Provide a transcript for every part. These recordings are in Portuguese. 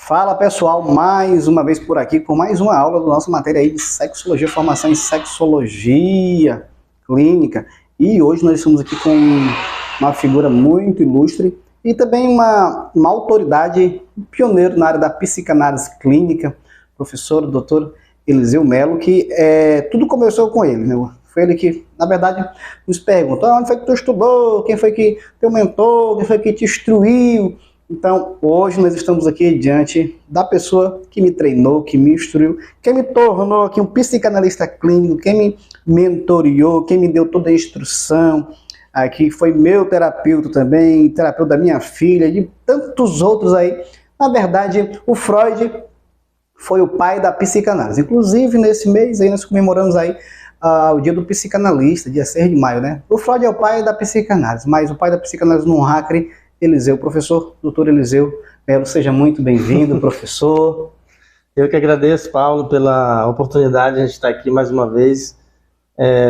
Fala pessoal, mais uma vez por aqui com mais uma aula da nossa matéria aí de sexologia, formação em sexologia clínica. E hoje nós estamos aqui com uma figura muito ilustre e também uma autoridade pioneiro na área da psicanálise clínica, professor Dr. Eliseu Melo, que tudo começou com ele, né? Foi ele que, na verdade, nos perguntou onde foi que tu estudou, quem foi que teu mentor, quem foi que te instruiu. Então, hoje nós estamos aqui diante da pessoa que me treinou, que me instruiu, quem me tornou aqui um psicanalista clínico, quem me mentoreou, quem me deu toda a instrução, aqui foi meu terapeuta também, terapeuta da minha filha, de tantos outros aí. Na verdade, o Freud foi o pai da psicanálise. Inclusive, nesse mês aí nós comemoramos aí o dia do psicanalista, dia 6 de maio, né? O Freud é o pai da psicanálise, mas o pai da psicanálise no Hacre, Eliseu, professor Dr. Eliseu Melo, seja muito bem-vindo, professor. Eu que agradeço, Paulo, pela oportunidade de a gente estar aqui mais uma vez.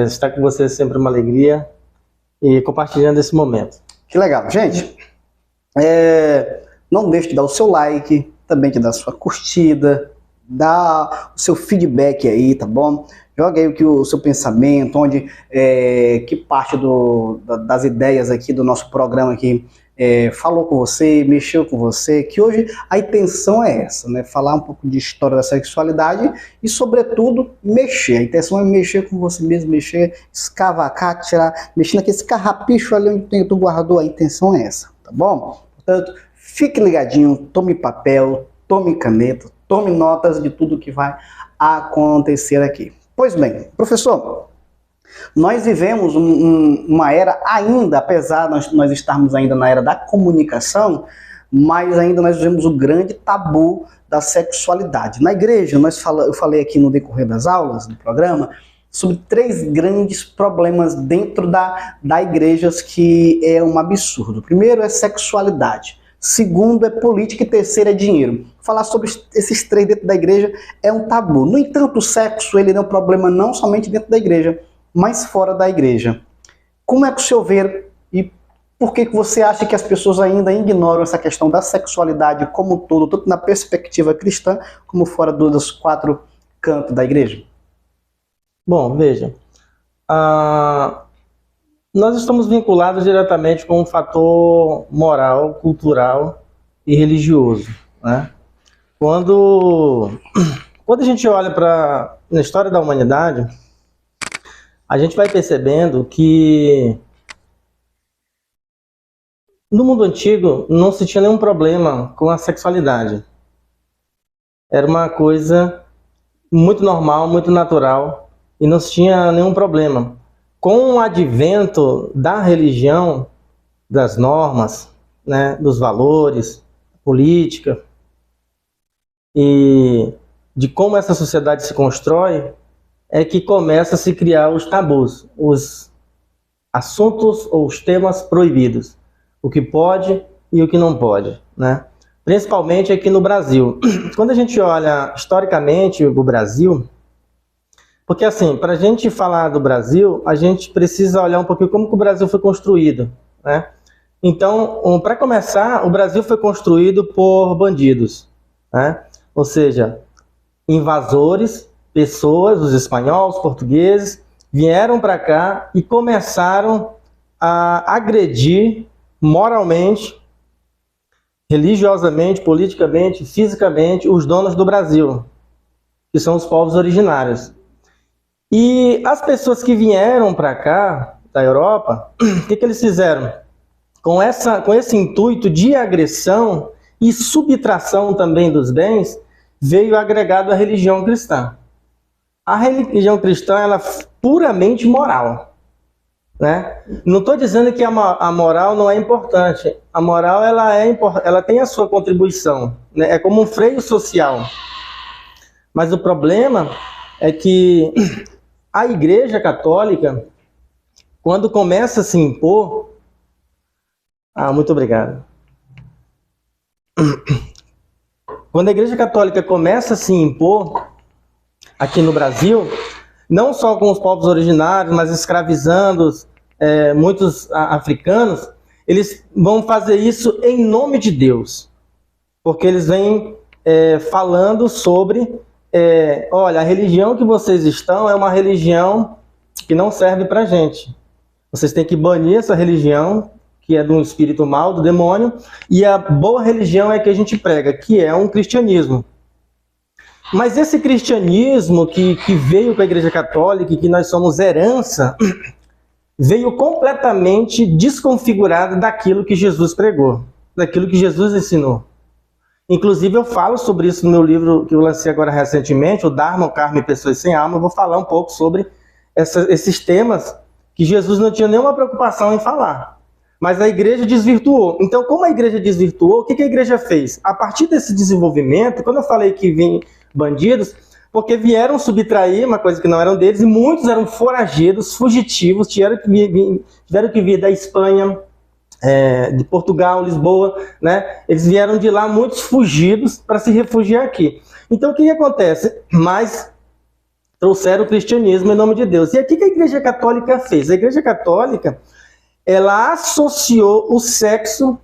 Estar com você é sempre uma alegria e compartilhando esse momento. Que legal. Gente, não deixe de dar o seu like, também de dar a sua curtida, dar o seu feedback aí, tá bom? Joga aí o seu pensamento, que parte das ideias aqui do nosso programa aqui falou com você, mexeu com você, que hoje a intenção é essa, né? Falar um pouco de história da sexualidade e, sobretudo, mexer. A intenção é mexer com você mesmo, mexer, escavacar, tirar, mexer naquele carrapicho ali onde tu guardou. A intenção é essa, tá bom? Portanto, fique ligadinho, tome papel, tome caneta, tome notas de tudo que vai acontecer aqui. Pois bem, professor, nós vivemos uma era ainda, apesar de nós estarmos ainda na era da comunicação, mas ainda nós vivemos o grande tabu da sexualidade. Na igreja, eu falei aqui no decorrer das aulas, do programa, sobre 3 grandes problemas dentro da igreja que é um absurdo. O primeiro é sexualidade. Segundo é política e terceiro é dinheiro. Falar sobre esses 3 dentro da igreja é um tabu. No entanto, o sexo ele é um problema não somente dentro da igreja, mas fora da igreja. Como é que o senhor vê e por que você acha que as pessoas ainda ignoram essa questão da sexualidade como um todo, tanto na perspectiva cristã como fora dos 4 cantos da igreja? Bom, veja, nós estamos vinculados diretamente com um fator moral, cultural e religioso, né? Quando a gente olha na história da humanidade, a gente vai percebendo que no mundo antigo não se tinha nenhum problema com a sexualidade. Era uma coisa muito normal, muito natural e não se tinha nenhum problema. Com o advento da religião, das normas, né, dos valores, política e de como essa sociedade se constrói, é que começa a se criar os tabus, os assuntos ou os temas proibidos, o que pode e o que não pode, né? Principalmente aqui no Brasil. Quando a gente olha historicamente o Brasil, porque assim, para a gente falar do Brasil, a gente precisa olhar um pouquinho como que o Brasil foi construído, né? Então, para começar, o Brasil foi construído por bandidos, né? Ou seja, invasores, pessoas, os espanhóis, os portugueses, vieram para cá e começaram a agredir moralmente, religiosamente, politicamente, fisicamente, os donos do Brasil, que são os povos originários. E as pessoas que vieram para cá, da Europa, o que eles fizeram? Com esse intuito de agressão e subtração também dos bens, veio agregado a religião cristã. A religião cristã ela é puramente moral, né? Não estou dizendo que a moral não é importante. A moral ela tem a sua contribuição, né? É como um freio social. Mas o problema é que a Igreja Católica, quando começa a se impor... muito obrigado. Quando a Igreja Católica começa a se impor aqui no Brasil, não só com os povos originários, mas escravizando muitos africanos, eles vão fazer isso em nome de Deus. Porque eles vêm falando sobre, olha, a religião que vocês estão é uma religião que não serve para gente. Vocês têm que banir essa religião, que é de um espírito mal, do demônio, e a boa religião é que a gente prega, que é um cristianismo. Mas esse cristianismo que veio com a Igreja Católica, e que nós somos herança, veio completamente desconfigurado daquilo que Jesus pregou, daquilo que Jesus ensinou. Inclusive eu falo sobre isso no meu livro que eu lancei agora recentemente, o Dharma, o Karma e Pessoas Sem Alma. Eu vou falar um pouco sobre esses temas que Jesus não tinha nenhuma preocupação em falar. Mas a igreja desvirtuou. Então, como a igreja desvirtuou, o que a igreja fez? A partir desse desenvolvimento, quando eu falei que vinham bandidos, porque vieram subtrair uma coisa que não eram deles, e muitos eram foragidos, fugitivos, tiveram que vir da Espanha, de Portugal, Lisboa, né? Eles vieram de lá, muitos fugidos, para se refugiar aqui. Então, o que acontece? Mas trouxeram o cristianismo em nome de Deus. E aqui que a Igreja Católica fez? A Igreja Católica, ela associou o sexo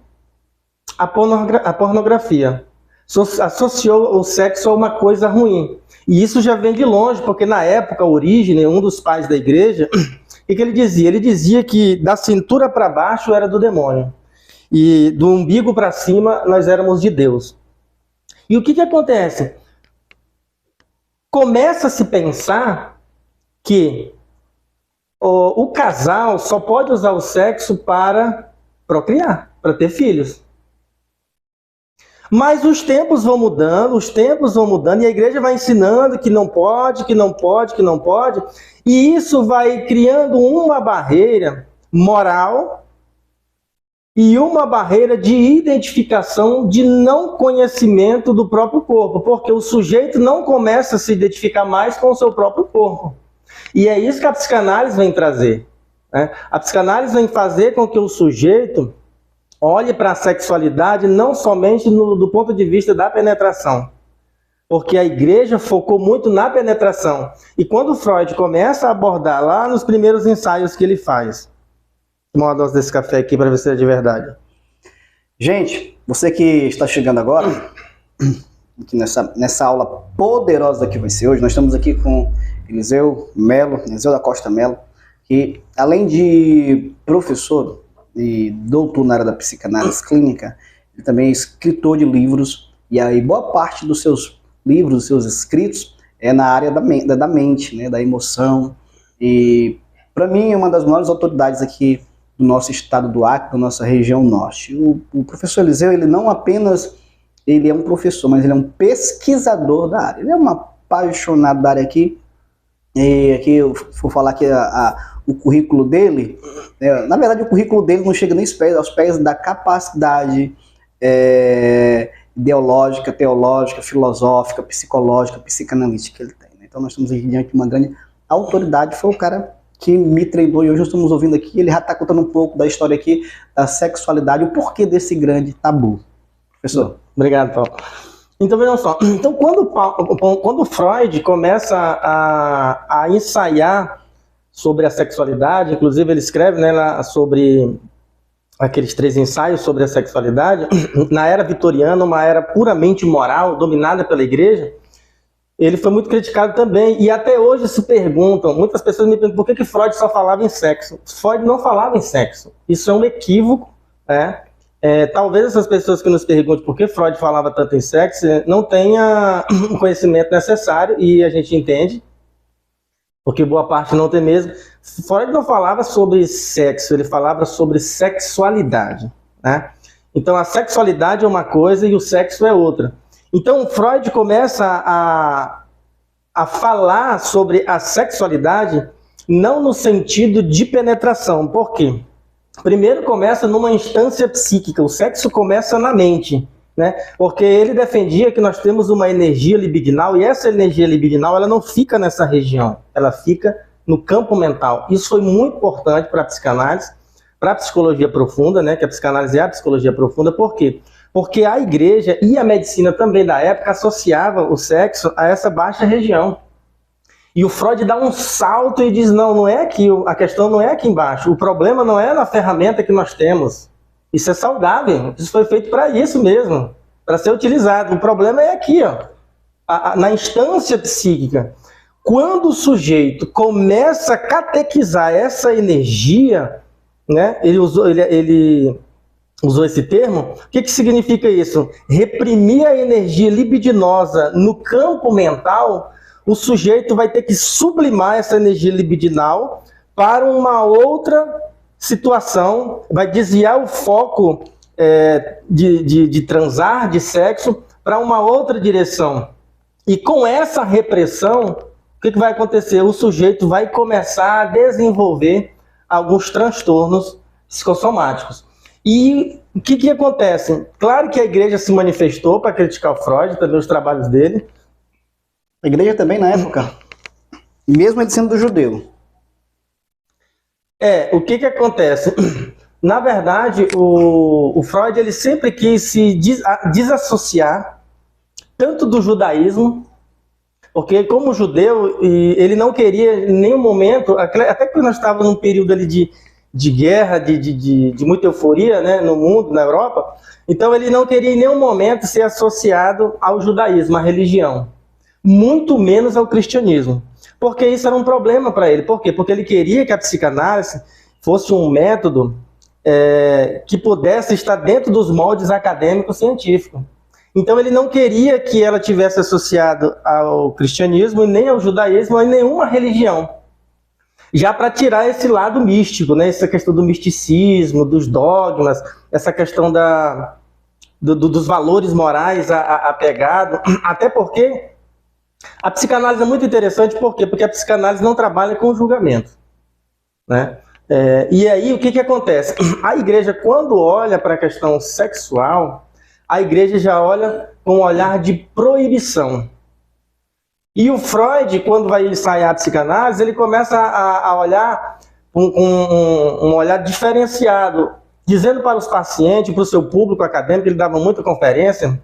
à pornografia. Associou o sexo a uma coisa ruim. E isso já vem de longe, porque na época, Orígenes, um dos pais da igreja, o que ele dizia? Ele dizia que da cintura para baixo era do demônio. E do umbigo para cima nós éramos de Deus. E o que acontece? Começa a se pensar que o casal só pode usar o sexo para procriar, para ter filhos. Mas os tempos vão mudando, e a igreja vai ensinando que não pode, que não pode, que não pode, e isso vai criando uma barreira moral e uma barreira de identificação, de não conhecimento do próprio corpo, porque o sujeito não começa a se identificar mais com o seu próprio corpo. E é isso que a psicanálise vem trazer, né? A psicanálise vem fazer com que o sujeito olhe para a sexualidade não somente do ponto de vista da penetração, porque a igreja focou muito na penetração. E quando Freud começa a abordar lá nos primeiros ensaios que ele faz, vou tomar uma dose desse café aqui para ver se é de verdade. Gente, você que está chegando agora, aqui nessa aula poderosa que vai ser hoje, nós estamos aqui com Eliseu da Costa Melo, que além de professor e doutor na área da psicanálise clínica, ele também é escritor de livros, e aí boa parte dos seus livros, dos seus escritos, é na área da mente, né, da emoção, e para mim é uma das maiores autoridades aqui do nosso estado do Acre, da nossa região norte. O professor Eliseu, ele não apenas ele é um professor, mas ele é um pesquisador da área, ele é um apaixonado da área aqui. E aqui eu vou falar que o currículo dele, na verdade o currículo dele não chega nem aos pés da capacidade ideológica, teológica, filosófica, psicológica, psicanalítica que ele tem, né? Então nós estamos aqui diante de uma grande autoridade, foi o cara que me treinou, e hoje nós estamos ouvindo aqui, ele já está contando um pouco da história aqui, da sexualidade, o porquê desse grande tabu. Professor. Obrigado, Paulo. Então, vejam só. Então, quando Freud começa a ensaiar sobre a sexualidade, inclusive ele escreve, né, lá sobre aqueles 3 ensaios sobre a sexualidade, na era vitoriana, uma era puramente moral, dominada pela igreja, ele foi muito criticado também. E até hoje se perguntam, muitas pessoas me perguntam por que Freud só falava em sexo. Freud não falava em sexo. Isso é um equívoco, né? Talvez essas pessoas que nos perguntam por que Freud falava tanto em sexo não tenham o conhecimento necessário, e a gente entende, porque boa parte não tem mesmo. Freud não falava sobre sexo, ele falava sobre sexualidade, né? Então a sexualidade é uma coisa e o sexo é outra. Então Freud começa a falar sobre a sexualidade não no sentido de penetração. Por quê? Primeiro começa numa instância psíquica, o sexo começa na mente, né? Porque ele defendia que nós temos uma energia libidinal, e essa energia libidinal ela não fica nessa região, ela fica no campo mental. Isso foi muito importante para a psicanálise, para a psicologia profunda, né? Que a psicanálise é a psicologia profunda. Por quê? Porque a igreja e a medicina também da época associavam o sexo a essa baixa região. E o Freud dá um salto e diz, não é aqui, a questão não é aqui embaixo, o problema não é na ferramenta que nós temos. Isso é saudável, isso foi feito para isso mesmo, para ser utilizado. O problema é aqui, ó, na instância psíquica. Quando o sujeito começa a catequizar essa energia, né, ele usou esse termo, o que significa isso? Reprimir a energia libidinosa no campo mental, o sujeito vai ter que sublimar essa energia libidinal para uma outra situação, vai desviar o foco de transar, de sexo, para uma outra direção. E com essa repressão, o que vai acontecer? O sujeito vai começar a desenvolver alguns transtornos psicossomáticos. E o que acontece? Claro que a igreja se manifestou para criticar o Freud, também os trabalhos dele. A igreja também na época, mesmo ele sendo do judeu. O que acontece? Na verdade, o Freud ele sempre quis se desassociar tanto do judaísmo, porque como judeu, ele não queria em nenhum momento, até que nós estávamos num período ali de guerra, de muita euforia, né, no mundo, na Europa, então ele não queria em nenhum momento ser associado ao judaísmo, à religião, muito menos ao cristianismo, porque isso era um problema para ele. Por quê? Porque ele queria que a psicanálise fosse um método que pudesse estar dentro dos moldes acadêmicos científicos. Então ele não queria que ela tivesse associado ao cristianismo e nem ao judaísmo, nem nenhuma religião. Já para tirar esse lado místico, né? Essa questão do misticismo, dos dogmas, essa questão dos valores morais apegados, até porque a psicanálise é muito interessante, por quê? Porque a psicanálise não trabalha com julgamento, né? E aí o que acontece? A igreja, quando olha para a questão sexual, a igreja já olha com um olhar de proibição. E o Freud, quando vai ensaiar a psicanálise, ele começa a olhar com um olhar diferenciado, dizendo para os pacientes, para o seu público acadêmico, ele dava muita conferência,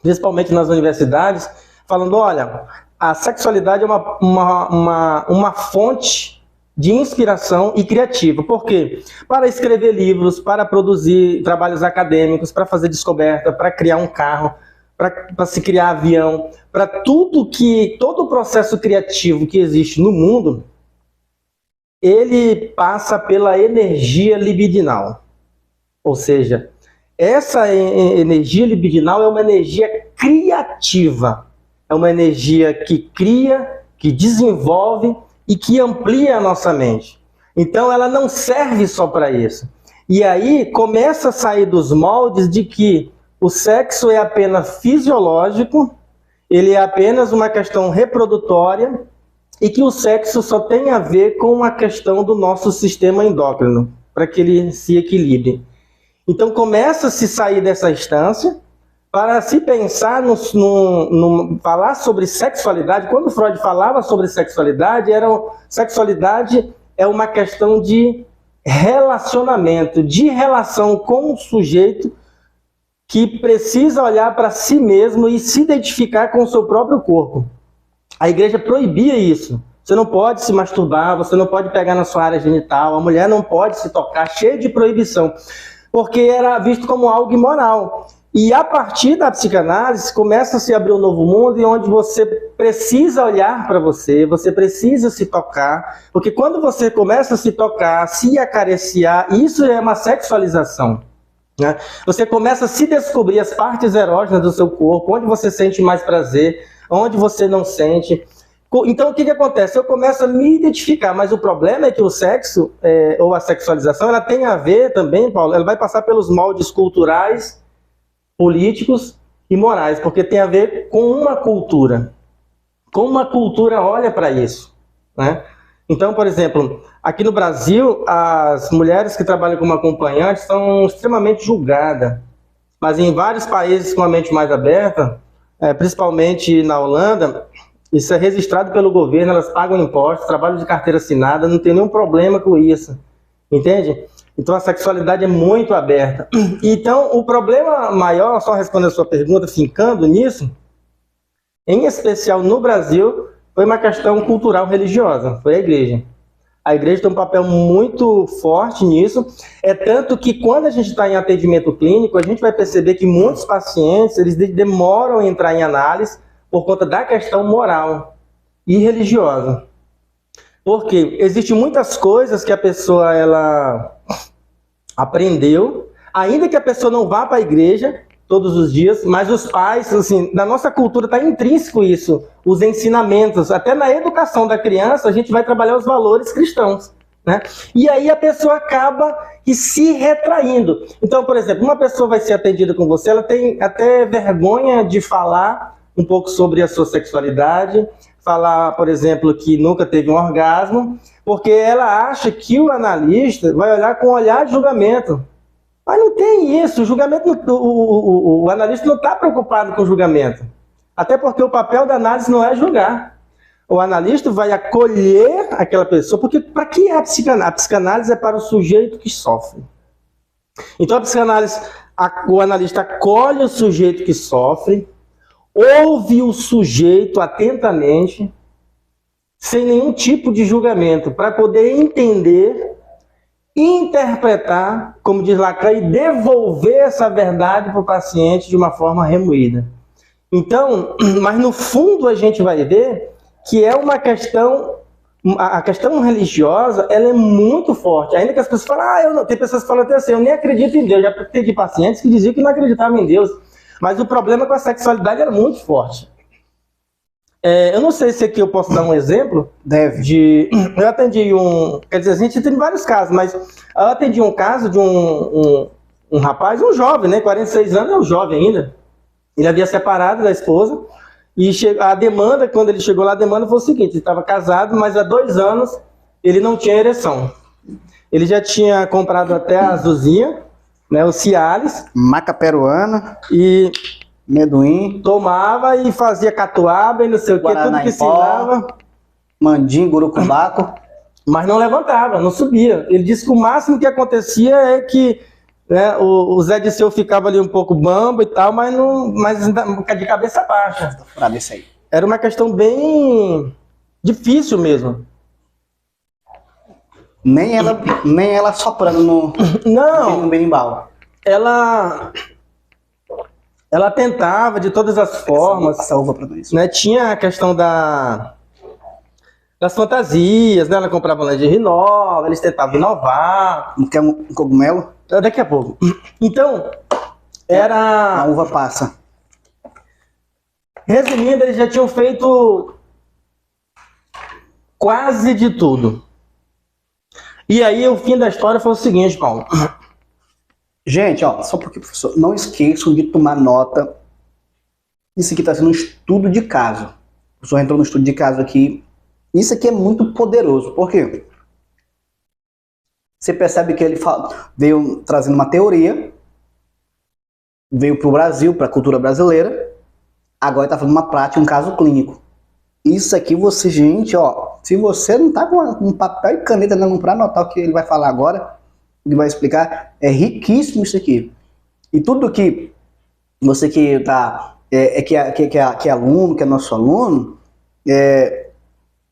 principalmente nas universidades, falando, olha, a sexualidade é uma fonte de inspiração e criativa. Por quê? Para escrever livros, para produzir trabalhos acadêmicos, para fazer descoberta, para criar um carro, para se criar avião, para todo o processo criativo que existe no mundo, ele passa pela energia libidinal. Ou seja, essa energia libidinal é uma energia criativa, é uma energia que cria, que desenvolve e que amplia a nossa mente. Então ela não serve só para isso. E aí começa a sair dos moldes de que o sexo é apenas fisiológico, ele é apenas uma questão reprodutória e que o sexo só tem a ver com a questão do nosso sistema endócrino, para que ele se equilibre. Então começa a se sair dessa instância para se pensar falar sobre sexualidade. Quando Freud falava sobre sexualidade é uma questão de relacionamento, de relação com o sujeito que precisa olhar para si mesmo e se identificar com o seu próprio corpo. A igreja proibia isso. Você não pode se masturbar, você não pode pegar na sua área genital, a mulher não pode se tocar, cheio de proibição, porque era visto como algo imoral. E a partir da psicanálise começa a se abrir um novo mundo em onde você precisa olhar para você precisa se tocar, porque quando você começa a se tocar, se acariciar, isso é uma sexualização, né? Você começa a se descobrir as partes erógenas do seu corpo, onde você sente mais prazer, onde você não sente. Então o que acontece? Eu começo a me identificar, mas o problema é que o sexo, ou a sexualização, ela tem a ver também, Paulo, ela vai passar pelos moldes culturais, políticos e morais, porque tem a ver com uma cultura. Como uma cultura olha para isso, né? Então, por exemplo, aqui no Brasil, as mulheres que trabalham como acompanhantes são extremamente julgadas, mas em vários países com a mente mais aberta, principalmente na Holanda, isso é registrado pelo governo, elas pagam impostos, trabalham de carteira assinada, não tem nenhum problema com isso, entende? Então a sexualidade é muito aberta. Então o problema maior, só respondendo a sua pergunta, fincando nisso, em especial no Brasil, foi uma questão cultural religiosa, foi a igreja. A igreja tem um papel muito forte nisso. É tanto que quando a gente está em atendimento clínico, a gente vai perceber que muitos pacientes eles demoram a entrar em análise por conta da questão moral e religiosa. Porque existem muitas coisas que a pessoa ela aprendeu, ainda que a pessoa não vá para a igreja todos os dias, mas os pais, assim, na nossa cultura está intrínseco isso, os ensinamentos, até na educação da criança a gente vai trabalhar os valores cristãos, né? E aí a pessoa acaba se retraindo. Então, por exemplo, uma pessoa vai ser atendida com você, ela tem até vergonha de falar um pouco sobre a sua sexualidade, falar, por exemplo, que nunca teve um orgasmo, porque ela acha que o analista vai olhar com um olhar de julgamento. Mas não tem isso, o julgamento, o analista não está preocupado com o julgamento. Até porque o papel da análise não é julgar. O analista vai acolher aquela pessoa, porque para que é a psicanálise? A psicanálise é para o sujeito que sofre. Então a psicanálise, o analista acolhe o sujeito que sofre, ouve o sujeito atentamente, sem nenhum tipo de julgamento, para poder entender, interpretar, como diz Lacan, e devolver essa verdade para o paciente de uma forma remoída. Então, mas no fundo a gente vai ver que é uma questão, a questão religiosa, ela é muito forte. Ainda que as pessoas falam, tem pessoas que falam até assim, eu nem acredito em Deus. Já atendi pacientes que diziam que não acreditavam em Deus. Mas o problema com a sexualidade era muito forte. Eu não sei se aqui eu posso dar um exemplo. Deve. Eu atendi quer dizer, a gente tem vários casos, mas eu atendi um caso de um rapaz, um jovem, né, 46 anos, é um jovem ainda. Ele havia separado da esposa e a demanda, quando ele chegou lá, a demanda foi o seguinte, ele estava casado, mas há 2 anos ele não tinha ereção. Ele já tinha comprado até a Azulzinha, né, o Cialis. Maca peruana. E amendoim. Tomava e fazia catuaba e não sei o que, tudo que se dava. Mandim, gurucubaco. Mas não levantava, não subia. Ele disse que o máximo que acontecia é que, né, o Zé Disseu ficava ali um pouco bambo e tal, mas de cabeça baixa. Era uma questão bem difícil mesmo. Nem ela soprando no berimbau. Ela tentava de todas as formas. Essa uva pra nós. Né? Tinha a questão das fantasias, né? Ela comprava lingerie nova, eles tentavam inovar. Não quer um cogumelo? Daqui a pouco. Então, era... A uva passa. Resumindo, eles já tinham feito quase de tudo. E aí, o fim da história foi o seguinte, Paulo. Gente, ó, só porque, professor, não esqueçam de tomar nota. Isso aqui está sendo um estudo de caso. O professor entrou no estudo de caso aqui. Isso aqui é muito poderoso. Por quê? Você percebe que ele veio trazendo uma teoria, veio para o Brasil, para a cultura brasileira, agora está fazendo uma prática, um caso clínico. Isso aqui você, gente, ó, se você não está com um papel e caneta para anotar o que ele vai falar agora, ele vai explicar, é riquíssimo isso aqui. E tudo que você que tá, que é aluno, que é nosso aluno,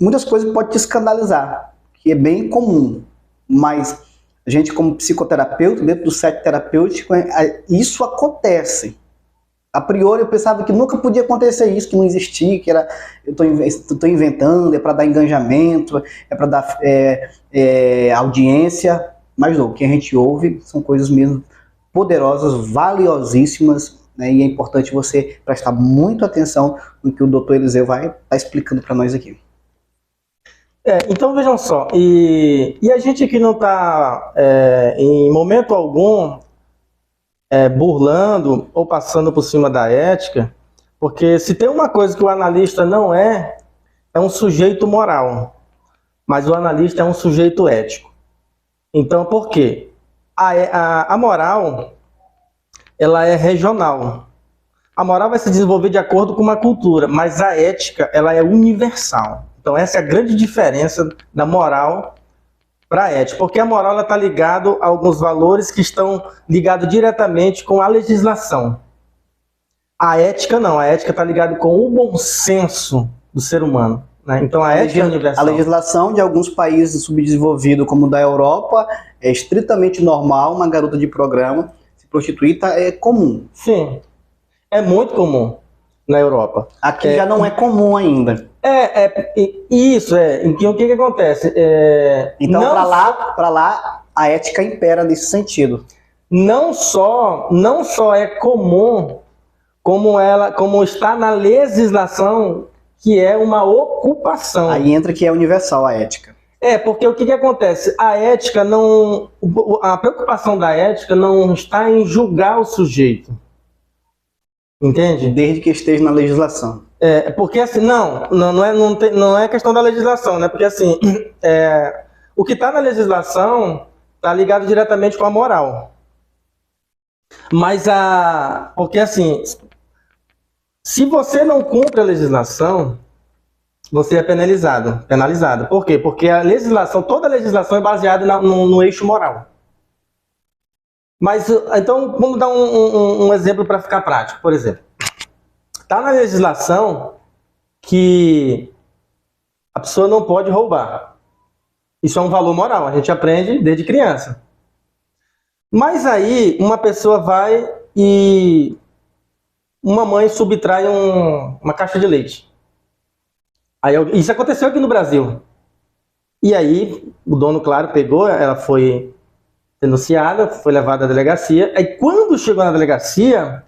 muitas coisas podem te escandalizar, que é bem comum, mas a gente como psicoterapeuta, dentro do set terapêutico, isso acontece. A priori eu pensava que nunca podia acontecer isso, que não existia, que era, eu estou inventando, é para dar engajamento, é para dar audiência, mas não, o que a gente ouve são coisas mesmo poderosas, valiosíssimas, né, e é importante você prestar muita atenção no que o Dr. Eliseu vai estar explicando para nós aqui. Então vejam só, e a gente aqui não está em momento algum burlando ou passando por cima da ética, porque se tem uma coisa que o analista não é um sujeito moral, mas o analista é um sujeito ético. Então por quê? A moral, ela é regional. A moral vai se desenvolver de acordo com uma cultura, mas a ética, ela é universal. Então essa é a grande diferença da moral para a ética, porque a moral está ligada a alguns valores que estão ligados diretamente com a legislação. A ética não, a ética está ligada com o bom senso do ser humano. né? Então a ética é universal. A legislação de alguns países subdesenvolvidos, como o da Europa, é estritamente normal uma garota de programa se prostituir, é comum. Sim, é muito comum na Europa. Aqui já não é comum ainda. Isso. Então o que acontece? Então para lá a ética impera nesse sentido. Não só é comum, como está na legislação, que é uma ocupação. Aí entra que é universal a ética. Porque o que acontece? A ética não... A preocupação da ética não está em julgar o sujeito. Entende? Desde que esteja na legislação. Porque assim, não é questão da legislação, né? Porque assim, o que está na legislação está ligado diretamente com a moral. Mas porque assim, se você não cumpre a legislação, você é penalizado. Por quê? Porque toda a legislação é baseada no eixo moral. Mas, então, vamos dar um exemplo para ficar prático. Por exemplo, está na legislação que a pessoa não pode roubar. Isso é um valor moral, a gente aprende desde criança. Mas aí, uma pessoa vai e uma mãe subtrai uma caixa de leite. Isso aconteceu aqui no Brasil. E aí, o dono, claro, pegou, ela foi denunciada, foi levada à delegacia. Aí, quando chegou na delegacia,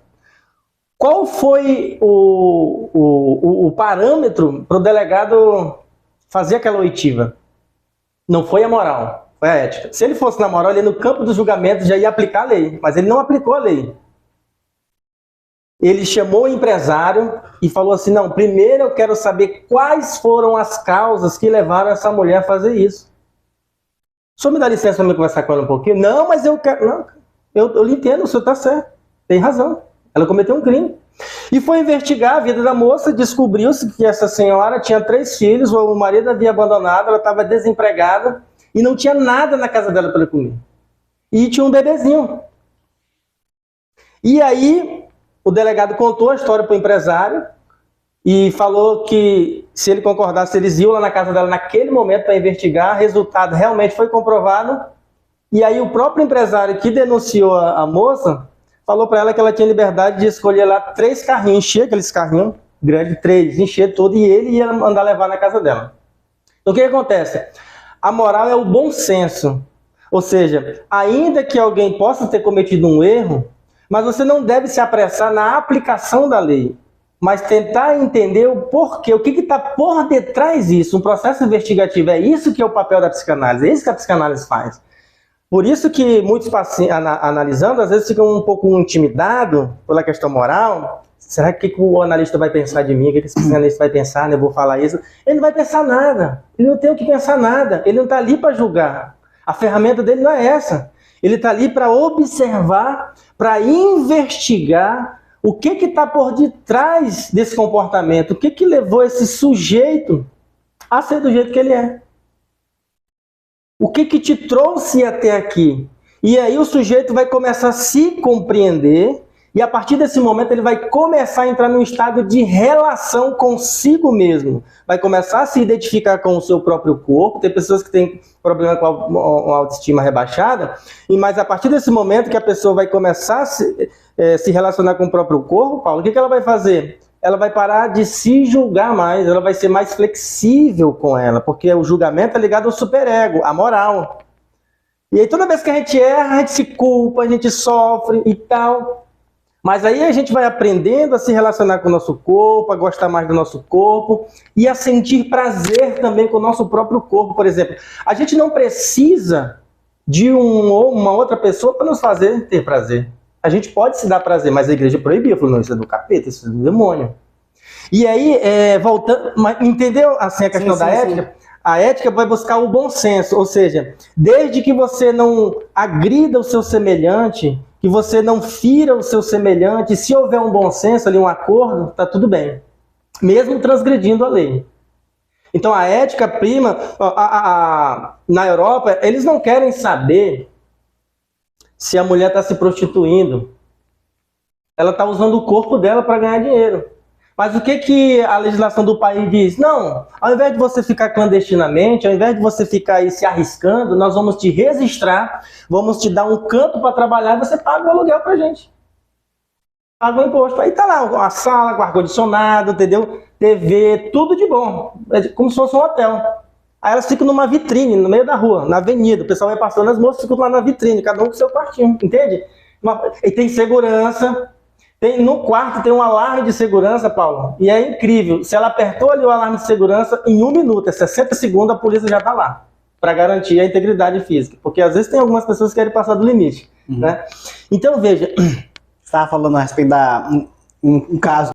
qual foi o parâmetro para o delegado fazer aquela oitiva? Não foi a moral, foi a ética. Se ele fosse na moral, ele no campo do julgamento já ia aplicar a lei, mas ele não aplicou a lei. Ele chamou o empresário e falou assim, não, primeiro eu quero saber quais foram as causas que levaram essa mulher a fazer isso. O senhor me dá licença para me conversar com ela um pouquinho? Não, mas eu quero... Não, eu lhe entendo, o senhor está certo, tem razão. Ela cometeu um crime. E foi investigar a vida da moça, descobriu-se que essa senhora tinha 3 filhos, o marido havia abandonado, ela estava desempregada e não tinha nada na casa dela para comer. E tinha um bebezinho. E aí, o delegado contou a história para o empresário e falou que se ele concordasse, eles iam lá na casa dela naquele momento para investigar. Resultado realmente foi comprovado. E aí o próprio empresário que denunciou a moça falou para ela que ela tinha liberdade de escolher lá 3 carrinhos, encher aqueles carrinhos grandes, 3, encher todo, e ele ia mandar levar na casa dela. Então o que acontece? A moral é o bom senso. Ou seja, ainda que alguém possa ter cometido um erro, mas você não deve se apressar na aplicação da lei, mas tentar entender o porquê, o que está por detrás disso. Um processo investigativo, é isso que é o papel da psicanálise, é isso que a psicanálise faz. Por isso que muitos pacientes, analisando, às vezes ficam um pouco intimidados pela questão moral. Será que o analista vai pensar de mim? O que esse psicanalista vai pensar? Né? Eu vou falar isso. Ele não vai pensar nada. Ele não tem o que pensar nada. Ele não está ali para julgar. A ferramenta dele não é essa. Ele está ali para observar, para investigar o que está por detrás desse comportamento. O que levou esse sujeito a ser do jeito que ele é. O que te trouxe até aqui? E aí o sujeito vai começar a se compreender e a partir desse momento ele vai começar a entrar num estado de relação consigo mesmo. Vai começar a se identificar com o seu próprio corpo. Tem pessoas que têm problema com a autoestima rebaixada, mas a partir desse momento que a pessoa vai começar a se relacionar com o próprio corpo, Paulo, o que ela vai fazer? Ela vai parar de se julgar mais, ela vai ser mais flexível com ela, porque o julgamento é ligado ao superego, à moral. E aí toda vez que a gente erra, a gente se culpa, a gente sofre e tal. Mas aí a gente vai aprendendo a se relacionar com o nosso corpo, a gostar mais do nosso corpo e a sentir prazer também com o nosso próprio corpo. Por exemplo, a gente não precisa de uma outra pessoa para nos fazer ter prazer. A gente pode se dar prazer, mas a igreja proibiu, falou, não, isso é do capeta, isso é do demônio. E aí, voltando, entendeu assim, a questão da ética? Sim. A ética vai buscar o bom senso, ou seja, desde que você não agrida o seu semelhante, que você não fira o seu semelhante, se houver um bom senso ali, um acordo, tá tudo bem, mesmo transgredindo a lei. Então a ética prima, na Europa, eles não querem saber se a mulher está se prostituindo. Ela está usando o corpo dela para ganhar dinheiro. Mas o que a legislação do país diz? Não, ao invés de você ficar clandestinamente, ao invés de você ficar aí se arriscando, nós vamos te registrar, vamos te dar um canto para trabalhar e você paga o aluguel pra gente. Paga o imposto. Aí tá lá uma sala com ar-condicionado, entendeu? TV, tudo de bom. É como se fosse um hotel. Aí elas ficam numa vitrine, no meio da rua, na avenida. O pessoal vai passando, as moças ficam lá na vitrine, cada um com seu quartinho, entende? E tem segurança. No quarto tem um alarme de segurança, Paulo, e é incrível. Se ela apertou ali o alarme de segurança, em 1 minuto, é 60 segundos, a polícia já está lá, para garantir a integridade física. Porque às vezes tem algumas pessoas que querem passar do limite. Né? Então, veja... Você estava falando a respeito um caso